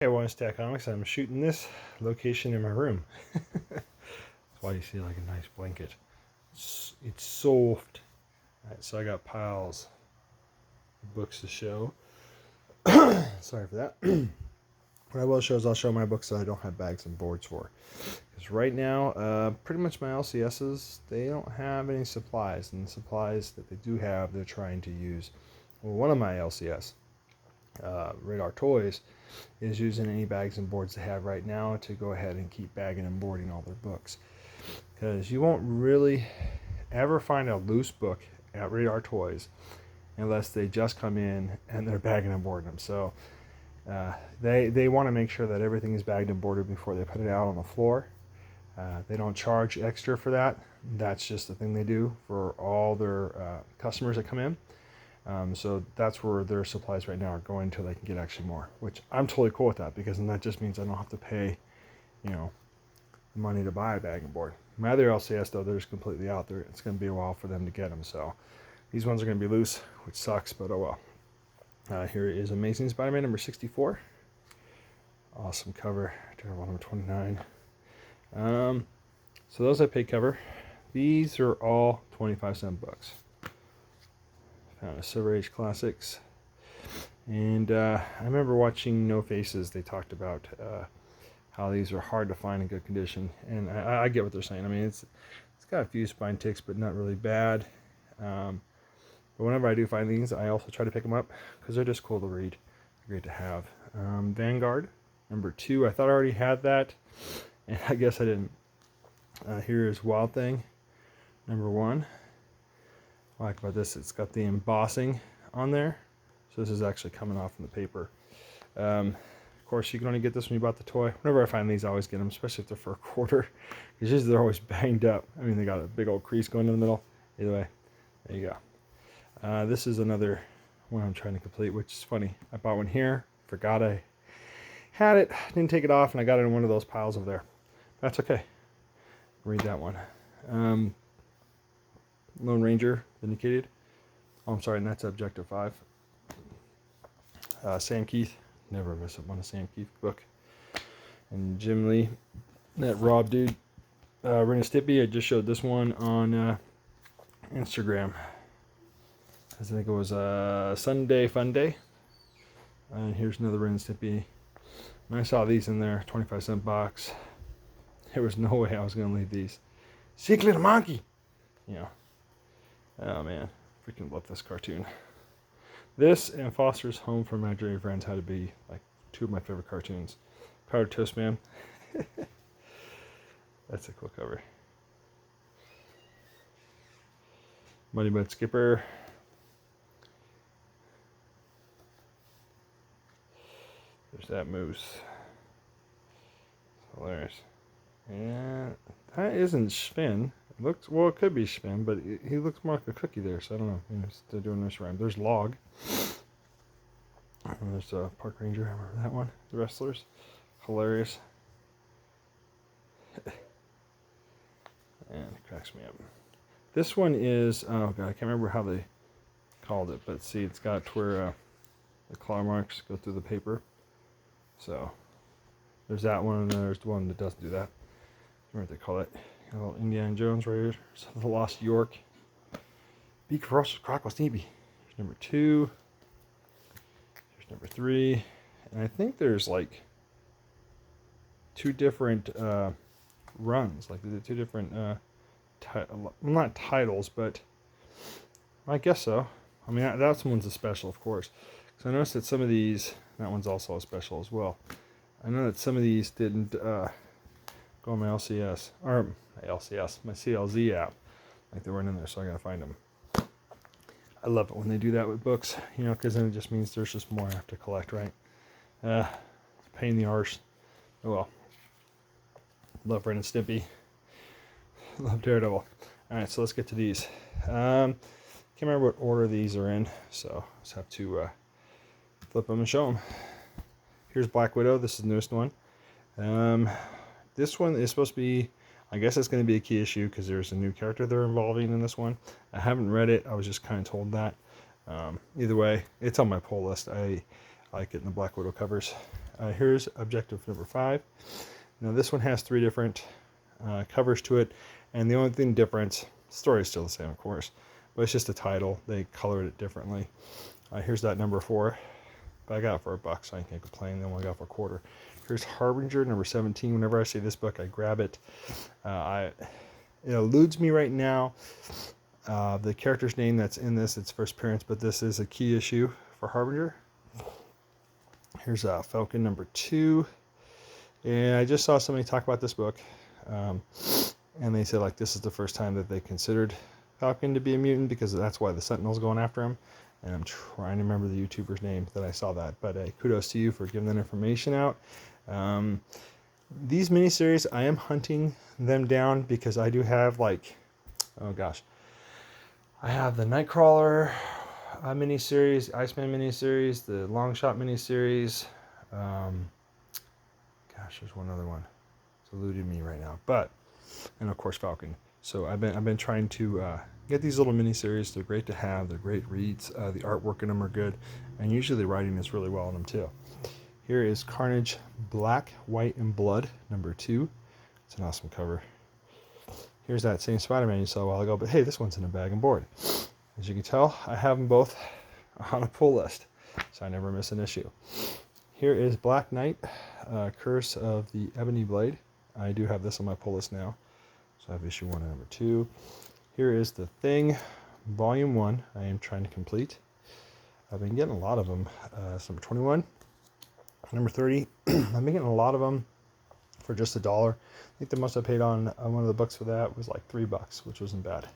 Hey, One Stack Comics. I'm shooting this location in my room. That's why you see like a nice blanket. It's soft. Alright, so I got piles of books to show. Sorry for that. What I will show is I'll show my books that I don't have bags and boards for. Because right now, pretty much my LCSs, they don't have any supplies. And the supplies that they do have, they're trying to use. Well, one of my LCS, Radar Toys, is using any bags and boards they have right now to go ahead and keep bagging and boarding all their books. Because you won't really ever find a loose book at Radar Toys unless they just come in and they're bagging and boarding them. So they want to make sure that everything is bagged and boarded before they put it out on the floor. They don't charge extra for that. That's just the thing they do for all their customers that come in. So that's where their supplies right now are going until they can get actually more, which I'm totally cool with that, because then that just means I don't have to pay, money to buy a bag and board. My other LCS though, they're just completely out there. It's going to be a while for them to get them. So these ones are going to be loose, which sucks, but oh well. Here is Amazing Spider-Man number 64. Awesome cover. Daredevil number 29. So those I paid cover. These are all 25-cent books. Found a Silver Age Classics. And I remember watching No Faces. They talked about how these are hard to find in good condition. And I get what they're saying. I mean, it's got a few spine ticks, but not really bad. But whenever I do find these, I also try to pick them up because they're just cool to read. They're great to have. Vanguard, number 2. I thought I already had that, and I guess I didn't. Here is Wild Thing, number 1. What I like about this, it's got the embossing on there. So this is actually coming off in the paper. Of course, you can only get this when you bought the toy. Whenever I find these, I always get them, especially if they're for a quarter. Because usually they're always banged up. I mean, they got a big old crease going in the middle. Either way, there you go. This is another one I'm trying to complete, which is funny. I bought one here, forgot I had it, didn't take it off, and I got it in one of those piles over there. That's okay. Read that one. Lone Ranger Vindicated. Oh, I'm sorry, and that's Objective 5. Sam Keith. Never miss one of Sam Keith book. And Jim Lee. That Rob dude. Ren and Stimpy. I just showed this one on Instagram. I think it was Sunday Fun Day. And here's another Ren and Stimpy. When I saw these in there, 25-cent box, there was no way I was going to leave these. Secret Monkey! Oh man, freaking love this cartoon. This and Foster's Home for Imaginary Friends had to be like 2 of my favorite cartoons. Powdered Toast Man. That's a cool cover. Muddy Bud Skipper. There's that moose. Hilarious. Yeah, that isn't Spin. It looks, well, it could be Spin, but he looks more like a cookie there, so I don't know. They're doing this rhyme. There's Log. And there's Park Ranger. I remember that one. The Wrestlers. Hilarious. And it cracks me up. This one is, oh god, I can't remember how they called it, but see, it's got where the claw marks go through the paper. So there's that one, and there's the one that doesn't do that. I don't know what they call it. A little Indiana Jones right here. So the Lost York. Be Ferocious Crocodile Sneeby. Here's number 2. Here's number 3. And I think there's like 2 different runs. Like 2 different, not titles, but I guess so. I mean, that one's a special, of course. So I noticed that some of these, that one's also a special as well. I know that some of these didn't go on my LCS, or my LCS, my CLZ app. Like they weren't in there, so I gotta find them. I love it when they do that with books, because then it just means there's just more I have to collect, right? Pain in the arse. Oh well. Love Ren and Stimpy. Love Daredevil. Alright, so let's get to these. Can't remember what order these are in, so I just have to flip them and show them. Here's Black Widow. This is the newest one. This one is supposed to be, I guess it's going to be a key issue because there's a new character they're involving in this one. I haven't read it. I was just kind of told that. Either way, it's on my pull list. I like it in the Black Widow covers. Here's objective number 5. Now this one has 3 different covers to it, and the only thing difference, story is still the same, of course, but it's just a title. They colored it differently. Here's that number 4, but I got it for $1, so I can't complain. The one I got for $0.25. Here's Harbinger number 17. Whenever I see this book, I grab it. It eludes me right now. The character's name that's in this, it's first appearance, but this is a key issue for Harbinger. Here's Falcon number 2. And I just saw somebody talk about this book. And they said, like, this is the first time that they considered Falcon to be a mutant, because that's why the Sentinel's going after him. And I'm trying to remember the YouTuber's name that I saw that. But kudos to you for giving that information out. These miniseries, I am hunting them down because I do have, like, oh gosh, I have the Nightcrawler miniseries, Iceman miniseries, the Longshot miniseries. Gosh, there's one other one. It's eluding me right now, but, and of course Falcon. So I've been trying to get these little miniseries. They're great to have. They're great reads. The artwork in them are good, and usually the writing is really well in them too. Here is Carnage Black, White, and Blood number 2. It's an awesome cover. Here's that same Spider-Man you saw a while ago, but hey, this one's in a bag and board. As you can tell, I have them both on a pull list, so I never miss an issue. Here is Black Knight, Curse of the Ebony Blade. I do have this on my pull list now, so I have issue 1 and number 2. Here is The Thing, Volume 1. I am trying to complete. I've been getting a lot of them. It's number 21. Number 30. I've been getting a lot of them for just $1. I think the most I paid on one of the books for that was like $3, which wasn't bad.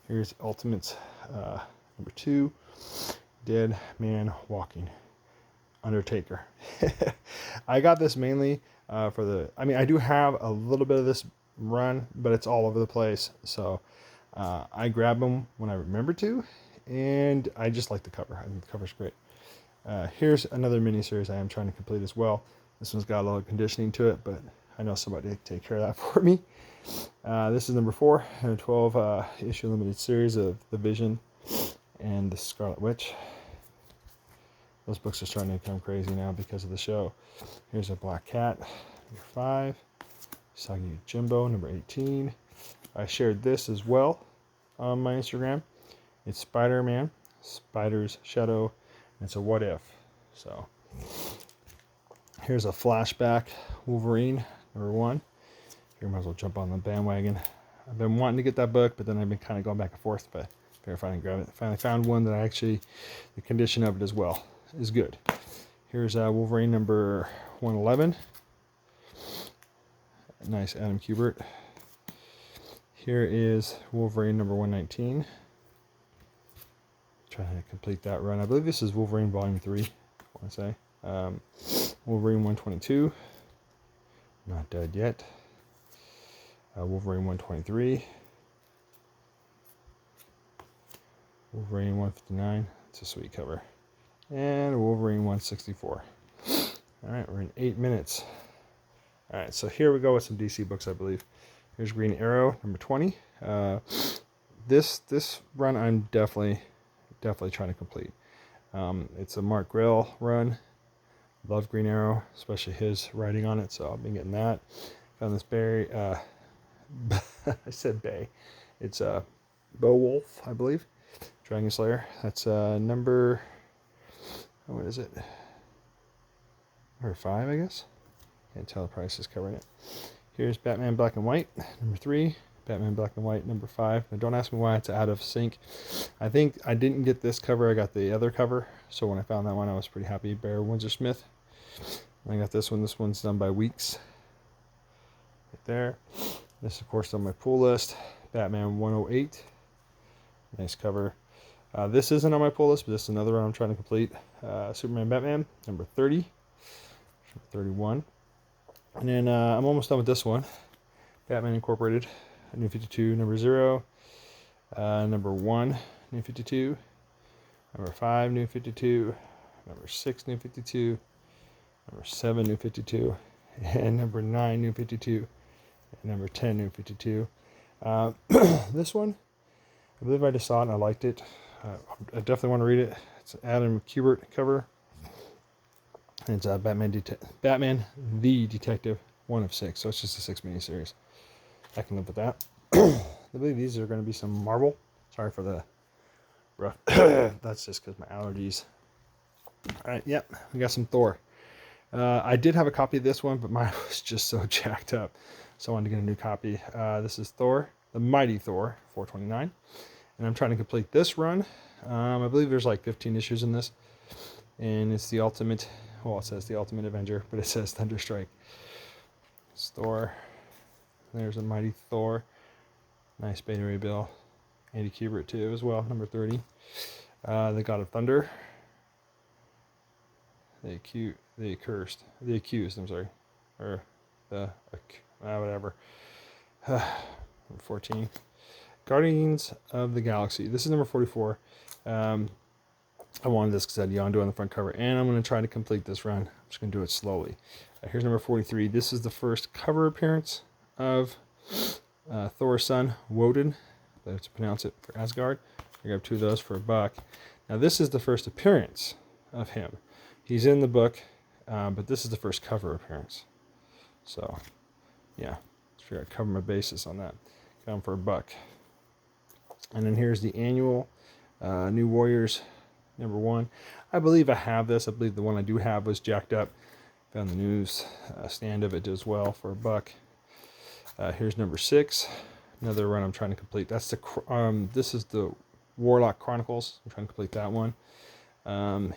Here's Ultimates number 2, Dead Man Walking, Undertaker. I got this mainly for the, I mean, I do have a little bit of this run, but it's all over the place. So I grab them when I remember to, and I just like the cover. I think the cover's great. Here's another miniseries I am trying to complete as well. This one's got a lot of conditioning to it, but I know somebody to take care of that for me. This is number 4 in a 12 issue limited series of The Vision and the Scarlet Witch. Those books are starting to become crazy now because of the show. Here's a Black Cat, number 5. Sagi Jimbo, number 18. I shared this as well on my Instagram. It's Spider-Man, Spider's Shadow, and it's a what if. So here's a Flashback Wolverine, number 1. You might as well jump on the bandwagon. I've been wanting to get that book, but then I've been kind of going back and forth, but figured I grab it. Finally found one that the condition of it as well is good. Here's Wolverine number 111. Nice Adam Kubert. Here is Wolverine number 119. Trying to complete that run. I believe this is Wolverine volume 3, I want to say. Wolverine 122. Not dead yet. Wolverine 123. Wolverine 159. It's a sweet cover. And Wolverine 164. Alright, we're in 8 minutes. Alright, so here we go with some DC books, I believe. Here's Green Arrow, number 20. This run I'm definitely trying to complete. It's a Mark Grell run. Love Green Arrow, especially his writing on it, so I've been getting that. Found this berry, I said Bay. It's Beowulf, I believe. Dragon Slayer. That's number, what is it? Number 5, I guess. Can't tell the price is covering it. Here's Batman Black and White, number 3. Batman Black and White, number 5. Now don't ask me why it's out of sync. I think I didn't get this cover. I got the other cover. So when I found that one, I was pretty happy. Bear Windsor Smith. I got this one. This one's done by Weeks. Right there. This, of course, on my pull list. Batman 108. Nice cover. This isn't on my pull list, but this is another one I'm trying to complete. Superman Batman, number 30. Number 31. And then I'm almost done with this one. Batman Incorporated, New 52, number 0. Number 1, New 52. Number 5, New 52. Number 6, New 52. Number 7, New 52. And number 9, New 52. And number 10, New 52. This one, I believe I just saw it and I liked it. I definitely want to read it. It's an Adam Kubert cover. It's Batman the Detective, 1 of 6. So it's just a 6 miniseries. I can live with that. I believe these are going to be some Marvel. Sorry for the rough. That's just because my allergies. All right, yep, we got some Thor. I did have a copy of this one, but mine was just so jacked up, so I wanted to get a new copy. This is Thor, the Mighty Thor, 429, and I'm trying to complete this run. I believe there's like 15 issues in this, and it's the ultimate. Well, it says the Ultimate Avenger, but it says Thunderstrike. It's Thor. There's a Mighty Thor. Nice Beta Ray Bill. Andy Kubert too as well, number 30. The God of Thunder. The accused, I'm sorry. Or whatever. 14. Guardians of the Galaxy. This is number 44. I wanted this because I had Yondu on the front cover, and I'm going to try to complete this run. I'm just going to do it slowly. Here's number 43. This is the first cover appearance of Thor's son, Woden. I have to pronounce it for Asgard. I got 2 of those for $1. Now this is the first appearance of him. He's in the book, but this is the first cover appearance. So, yeah, I got to cover my bases on that. Got him for $1. And then here's the annual New Warriors number 1. I believe I have this. I believe the one I do have was jacked up. Found the news stand of it as well for $1. Here's number 6. Another run I'm trying to complete. That's the this is the Warlock Chronicles. I'm trying to complete that one.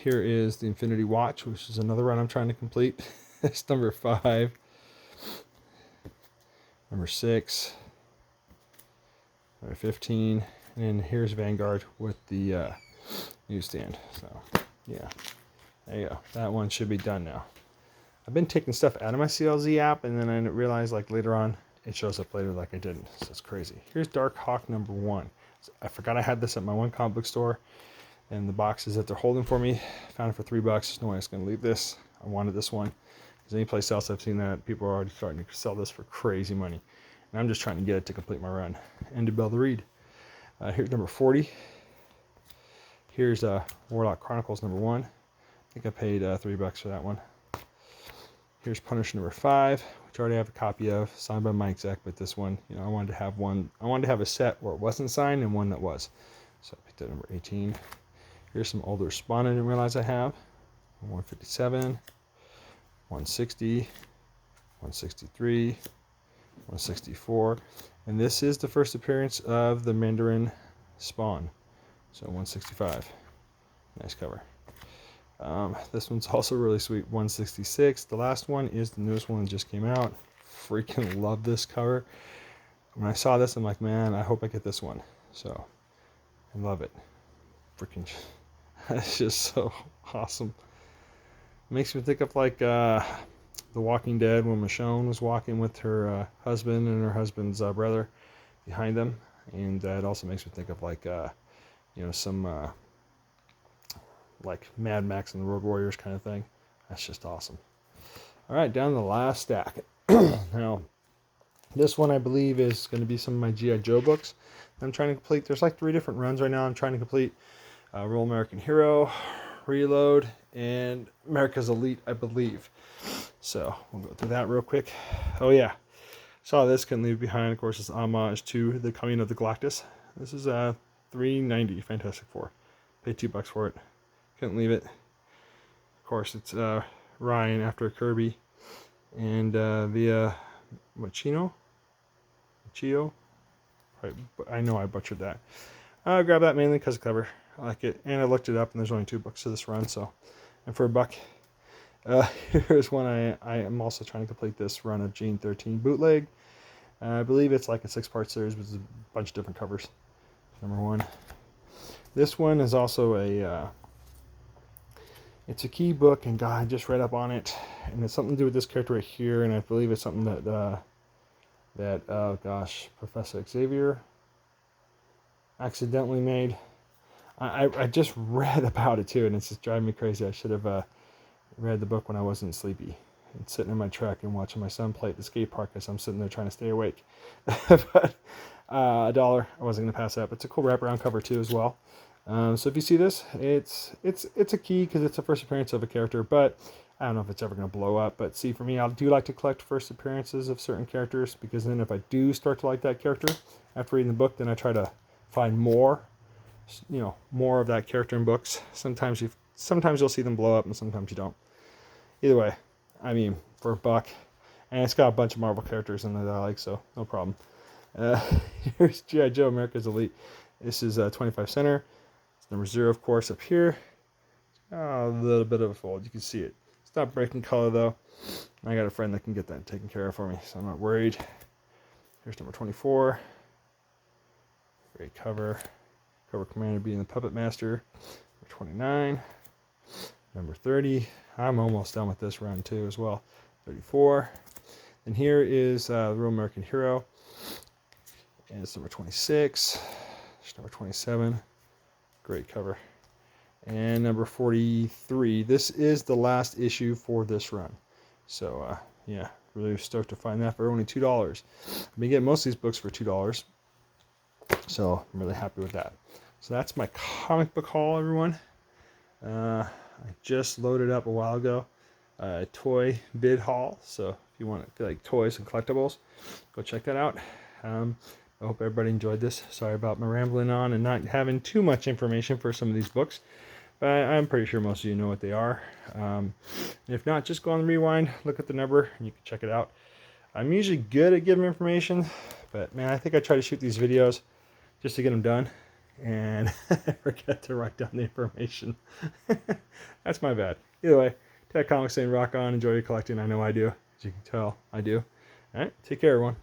Here is the Infinity Watch, which is another run I'm trying to complete. It's number 5. Number 6. Number 15. And then here's Vanguard with the newsstand. So, yeah. There you go. That one should be done now. I've been taking stuff out of my CLZ app, and then I realized like later on, it shows up later like I didn't. So it's crazy. Here's Dark Hawk number 1. I forgot I had this at my one comic book store. And the boxes that they're holding for me, found it for $3. There's no way I was going to leave this. I wanted this one. Because any place else I've seen that, people are already starting to sell this for crazy money. And I'm just trying to get it to complete my run. And to be able to read. Here's number 40. Here's Warlock Chronicles number 1. I think I paid $3 for that one. Here's Punisher number 5, which I already have a copy of, signed by Mike Zeck. But this one, you know, I wanted to have one. I wanted to have a set where it wasn't signed and one that was. So I picked up number 18. Here's some older Spawn I didn't realize I have. 157, 160, 163, 164. And this is the first appearance of the Mandarin Spawn. So 165. Nice cover. This one's also really sweet. 166. The last one is the newest one that just came out. Freaking love this cover. When I saw this, I'm like, man, I hope I get this one. So, I love it. Freaking, it's just so awesome. It makes me think of like The Walking Dead when Michonne was walking with her husband and her husband's brother behind them, and it also makes me think of like you know, some like Mad Max and the Road Warriors kind of thing. That's just awesome. All right, down to the last stack. Now, this one I believe is going to be some of my G.I. Joe books I'm trying to complete. There's like 3 different runs right now I'm trying to complete. Real American Hero, Reload, and America's Elite, I believe. So we'll go through that real quick. Oh yeah, saw this, couldn't leave behind. Of course, it's homage to The Coming of the Galactus. This is $3.90 Fantastic Four. Paid $2 for it. Couldn't leave it. Of course, it's Ryan after Kirby, and the Machio. I know I butchered that. I grabbed that mainly because of the cover. I like it, and I looked it up, and there's only 2 books to this run. So, and for $1, here's one I am also trying to complete this run of Gene 13 bootleg. I believe it's like a 6-part series with a bunch of different covers. Number 1. This one is also a it's a key book, and God, I just read up on it, and it's something to do with this character right here, and I believe it's something that oh gosh, Professor Xavier accidentally made. I just read about it too, and it's just driving me crazy. I should have read the book when I wasn't sleepy and sitting in my truck and watching my son play at the skate park as I'm sitting there trying to stay awake. But $1, I wasn't going to pass that. But it's a cool wraparound cover too as well. So if you see this, it's a key because it's the first appearance of a character. But I don't know if it's ever going to blow up, but see, for me, I do like to collect first appearances of certain characters, because then if I do start to like that character after reading the book, then I try to find more, more of that character in books. Sometimes you'll see them blow up, and sometimes you don't. Either way, I mean, for a buck, and it's got a bunch of Marvel characters in there that I like, so no problem. Here's G.I. Joe America's Elite. This is 25 center. It's number 0, of course, up here. A little bit of a fold. You can see it. It's not breaking color, though. I got a friend that can get that taken care of for me, so I'm not worried. Here's number 24. Great cover. Cover commander being the Puppet Master. Number 29. Number 30. I'm almost done with this run, too, as well. 34. And here is the Real American Hero. And it's number 26. It's number 27. Great cover. And number 43. This is the last issue for this run. So, yeah, really stoked to find that for only $2. I've been getting most of these books for $2. So, I'm really happy with that. So, that's my comic book haul, everyone. I just loaded up a while ago a toy bid haul. So, if you want to like toys and collectibles, go check that out. I hope everybody enjoyed this. Sorry about my rambling on and not having too much information for some of these books, but I'm pretty sure most of you know what they are. If not, just go on the rewind, look at the number, and you can check it out. I'm usually good at giving information, but man, I think I try to shoot these videos just to get them done, and I forget to write down the information. That's my bad. Either way, Tech Comics saying rock on, enjoy your collecting. I know I do. As you can tell, I do. All right, take care, everyone.